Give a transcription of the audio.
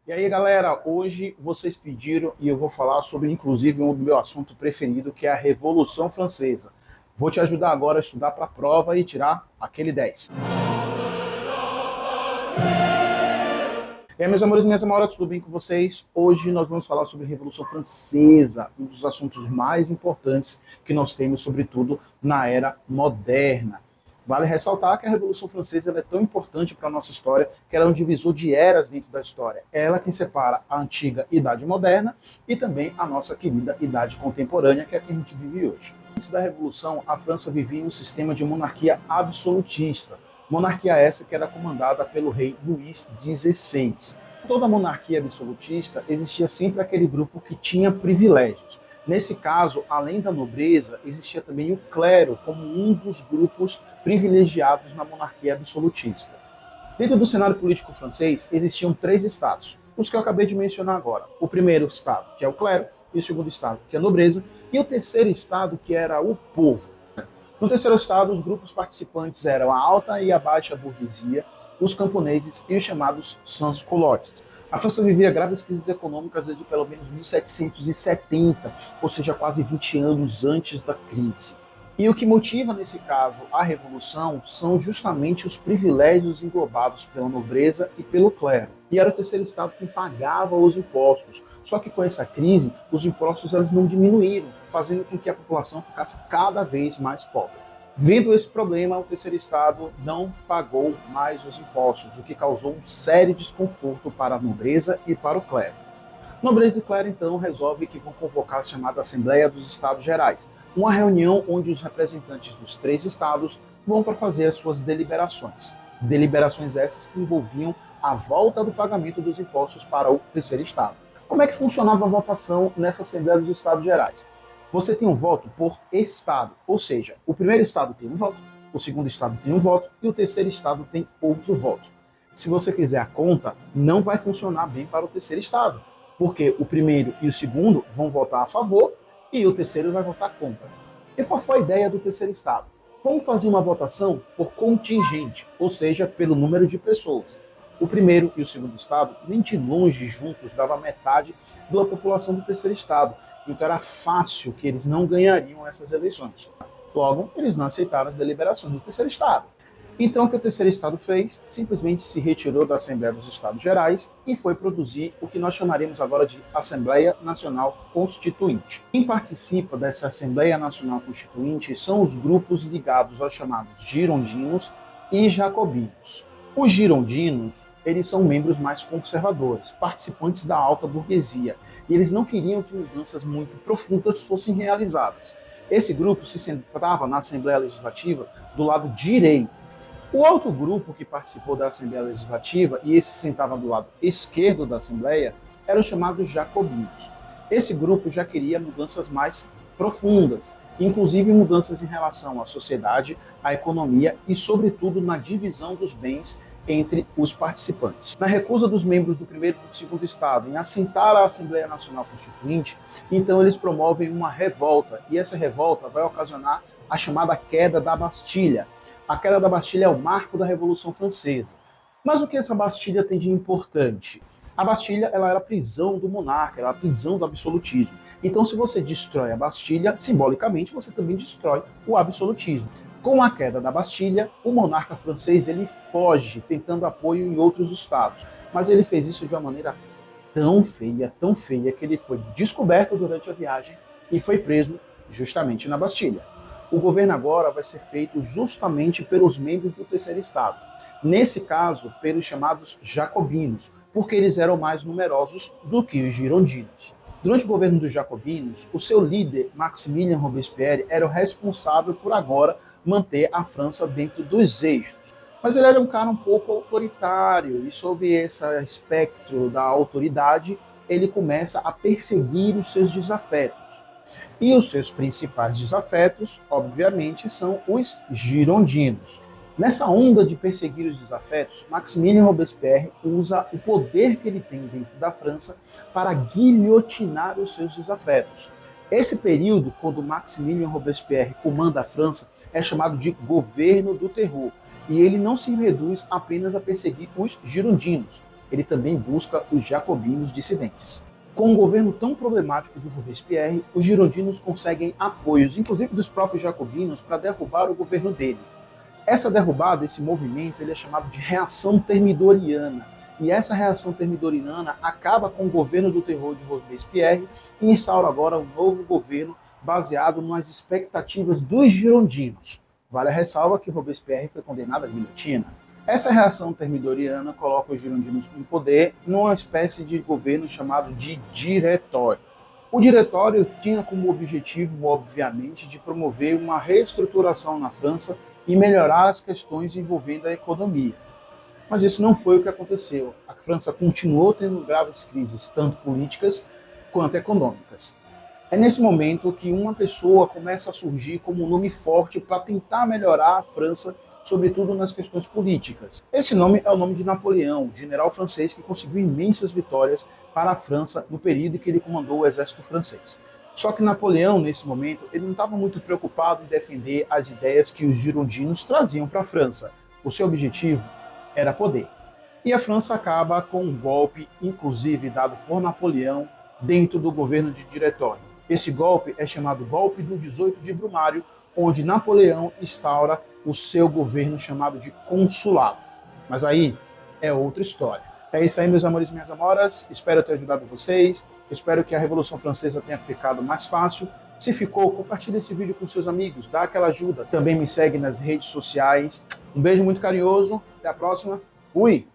E aí, galera, hoje vocês pediram e eu vou falar sobre, inclusive, um do meu assunto preferido, que é a Revolução Francesa. Vou te ajudar agora a estudar para a prova e tirar aquele 10. E aí, meus amores e minhas amoras, tudo bem com vocês? Hoje nós vamos falar sobre a Revolução Francesa, um dos assuntos mais importantes que nós temos, sobretudo, na era moderna. Vale ressaltar que a Revolução Francesa é tão importante para a nossa história que ela é um divisor de eras dentro da história. É ela quem separa a antiga Idade Moderna e também a nossa querida Idade Contemporânea, que é a que a gente vive hoje. Antes da Revolução, a França vivia um sistema de monarquia absolutista. Monarquia essa que era comandada pelo rei Luís XVI. Em toda monarquia absolutista, existia sempre aquele grupo que tinha privilégios. Nesse caso, além da nobreza, existia também o clero como um dos grupos privilegiados na monarquia absolutista. Dentro do cenário político francês, existiam três estados, os que eu acabei de mencionar agora. O primeiro estado, que é o clero, e o segundo estado, que é a nobreza, e o terceiro estado, que era o povo. No terceiro estado, os grupos participantes eram a alta e a baixa burguesia, os camponeses e os chamados sans-culottes. A França vivia graves crises econômicas desde pelo menos 1770, ou seja, quase 20 anos antes da crise. E o que motiva, nesse caso, a revolução são justamente os privilégios englobados pela nobreza e pelo clero. E era o terceiro estado que pagava os impostos. Só que com essa crise, os impostos eles não diminuíram, fazendo com que a população ficasse cada vez mais pobre. Vendo esse problema, o terceiro estado não pagou mais os impostos, o que causou um sério desconforto para a nobreza e para o clero. Nobreza e clero, então, resolvem que vão convocar a chamada Assembleia dos Estados Gerais, uma reunião onde os representantes dos três estados vão para fazer as suas deliberações. Deliberações essas que envolviam a volta do pagamento dos impostos para o terceiro estado. Como é que funcionava a votação nessa Assembleia dos Estados Gerais? Você tem um voto por estado, ou seja, o primeiro estado tem um voto, o segundo estado tem um voto e o terceiro estado tem outro voto. Se você fizer a conta, não vai funcionar bem para o terceiro estado, porque o primeiro e o segundo vão votar a favor e o terceiro vai votar contra. E qual foi a ideia do terceiro estado? Vamos fazer uma votação por contingente, ou seja, pelo número de pessoas. O primeiro e o segundo estado, nem de longe juntos, dava metade da população do terceiro estado. Então era fácil que eles não ganhariam essas eleições. Logo, eles não aceitaram as deliberações do terceiro estado. Então o que o terceiro estado fez? Simplesmente se retirou da Assembleia dos Estados Gerais e foi produzir o que nós chamaremos agora de Assembleia Nacional Constituinte. Quem participa dessa Assembleia Nacional Constituinte são os grupos ligados aos chamados girondinos e jacobinos. Os girondinos, eles são membros mais conservadores, participantes da alta burguesia, e eles não queriam que mudanças muito profundas fossem realizadas. Esse grupo se sentava na Assembleia Legislativa do lado direito. O outro grupo que participou da Assembleia Legislativa, e esse se sentava do lado esquerdo da Assembleia, eram os chamados jacobinos. Esse grupo já queria mudanças mais profundas, inclusive mudanças em relação à sociedade, à economia e, sobretudo, na divisão dos bens entre os participantes. Na recusa dos membros do primeiro e do segundo estado em assentar a Assembleia Nacional Constituinte, então eles promovem uma revolta, e essa revolta vai ocasionar a chamada queda da Bastilha. A queda da Bastilha é o marco da Revolução Francesa. Mas o que essa Bastilha tem de importante? A Bastilha ela era a prisão do monarca, era a prisão do absolutismo. Então, se você destrói a Bastilha, simbolicamente, você também destrói o absolutismo. Com a queda da Bastilha, o monarca francês ele foge, tentando apoio em outros estados. Mas ele fez isso de uma maneira tão feia, que ele foi descoberto durante a viagem e foi preso justamente na Bastilha. O governo agora vai ser feito justamente pelos membros do terceiro estado. Nesse caso, pelos chamados jacobinos, porque eles eram mais numerosos do que os girondinos. Durante o governo dos jacobinos, o seu líder, Maximilien Robespierre, era o responsável por agora manter a França dentro dos eixos. Mas ele era um cara um pouco autoritário, e sob esse espectro da autoridade, ele começa a perseguir os seus desafetos. E os seus principais desafetos, obviamente, são os girondinos. Nessa onda de perseguir os desafetos, Maximilien Robespierre usa o poder que ele tem dentro da França para guilhotinar os seus desafetos. Esse período, quando Maximilien Robespierre comanda a França, é chamado de Governo do Terror, e ele não se reduz apenas a perseguir os girondinos. ele também busca os jacobinos dissidentes. Com um governo tão problemático de Robespierre, os girondinos conseguem apoios, inclusive dos próprios jacobinos, para derrubar o governo dele. Essa derrubada, esse movimento, ele é chamado de reação termidoriana. E essa reação termidoriana acaba com o governo do terror de Robespierre e instaura agora um novo governo baseado nas expectativas dos girondinos. Vale a ressalva que Robespierre foi condenado à guilhotina. Essa reação termidoriana coloca os girondinos no poder numa espécie de governo chamado de diretório. O diretório tinha como objetivo, obviamente, de promover uma reestruturação na França e melhorar as questões envolvendo a economia. Mas isso não foi o que aconteceu. A França continuou tendo graves crises, tanto políticas quanto econômicas. É nesse momento que uma pessoa começa a surgir como um nome forte para tentar melhorar a França, sobretudo nas questões políticas. Esse nome é o nome de Napoleão, general francês que conseguiu imensas vitórias para a França no período em que ele comandou o exército francês. Só que Napoleão, nesse momento, ele não estava muito preocupado em defender as ideias que os girondinos traziam para a França. O seu objetivo era poder. E a França acaba com um golpe, inclusive dado por Napoleão, dentro do governo de diretório. Esse golpe é chamado Golpe do 18 de Brumário, onde Napoleão instaura o seu governo chamado de consulado. Mas aí é outra história. É isso aí, meus amores e minhas amoras. Espero ter ajudado vocês. Espero que a Revolução Francesa tenha ficado mais fácil. Se ficou, compartilhe esse vídeo com seus amigos, dá aquela ajuda. Também me segue nas redes sociais. Um beijo muito carinhoso. Até a próxima. Fui!